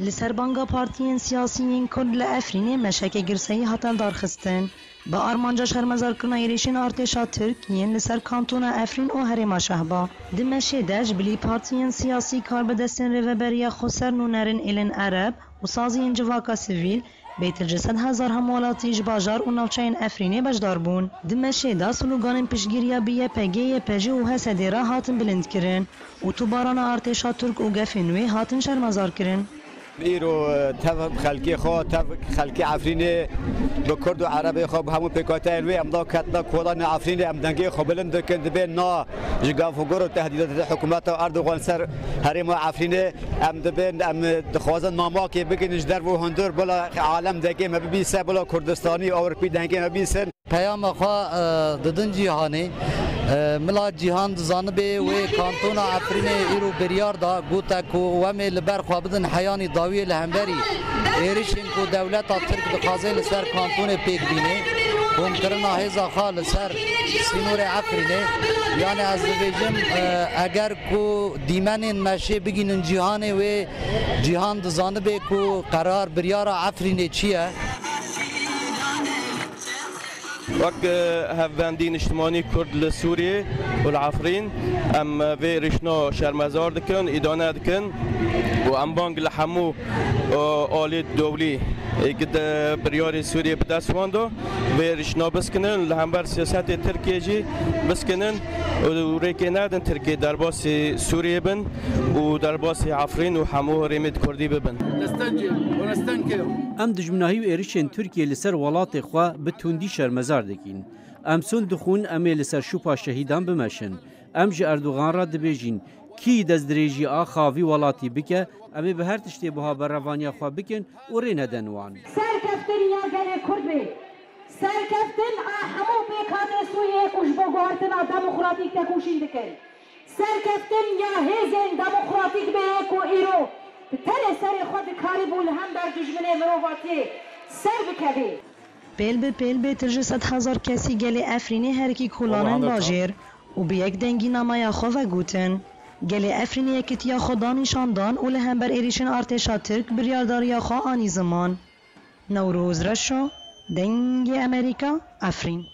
لسربانگا پارتیین سیاسیین کرد لافرین مشک گرسایی هاتن دارخستن با آرمانجا شرمزار کرنا ایریشین ارتشا ترکیین لسر کانتون افرین او هرما شهبا دمشه دج بلی پارتیین سیاسی کار بدستن ریوبریا خسر نونرن ایلن عرب و سازین جواکا سیویل بیت الجسد هزار همولاتی باجار و نوچین افرینی بجدار بون دمشه دا سلوگان پشگیریا بیه پگی پجی و حسدیرا هاتن بلند کرن و تو باران ارتشا ترک و گفنوی هاتن شرمزار کرن ایرو تف خلکی خو تف خلکی عفرینی به کرد و عربی خو به همون پیکاتای روی امدا کتنا کودان عفرینی امدنگی خو بلند کند بین نا جگاف و گرو تهدیدات حکومت و اردوغان سر هریم عفرینی ام دبین ام دخوازن ماما که بگینش در و هندور بلا عالم دگی مبیسه بلا کردستانی اروپی دنگی مبیسن پیام خو ددن جهانی ملات جهان زانبه و کانتون عفرین ایرو بریار دا گوتا کو و مل برخوا بدن حیانی داوی لهمبری ایریشن کو دولت ترک دقازه سر کانتون پیک بینه بوم کرنا هزا خال سر سینور عفرینه یعنی از بجم اگر کو دیمن مشه بگینن جهان و جهان زانبه کو قرار بریار عفرینه چیه وقت هفندین اجتماعی کرد لسوریه والعفرین ام في رشنا شرمزار دکن ادانه دکن و ام بانگ لحمو آلت دولی قد بريار سوريا بدست واندو في رشنا بسکنن لهمبر سیاست ترکیه جی بسکنن و ریکنادن ترکیه در باس سوریه بن و در باس عفرین و حمو ریمت کردی ببن. نستنجد و نستنکر. ام دجمناهی و ایریشن ترکیه لسر ولات خوا به تندی شرمزار دکین. ام سون دخون ام لسر شوپا شهیدان بمشن. ام جه اردوغان را دبیجین. کی دزدریجی آخاوی ولاتی بکه ام به هر تشتی بها بر روانیا خوا بکن و رین دنوان. سرکفتن یا گله کرد بی. سرکفتن همو بیکات سویه کش بگوارتن دموکراتیک تکوشین دکن. سرکفتن یا هزین دموکراتیک به کو ایرو. تل سر خود کاری بول هم در دشمنه مروواتی سر بکوی. پیل به ترجسد هزار کسی گله افرینی هرکی کلانن باجر و به یک دنگی نمای خو و گوتن. گله افرینی یکتیا خدا نشاندان و لهم بر ایریشن ارتشا ترک بریارداری خو آنی زمان. نوروز رشو دنگ امریکا افرین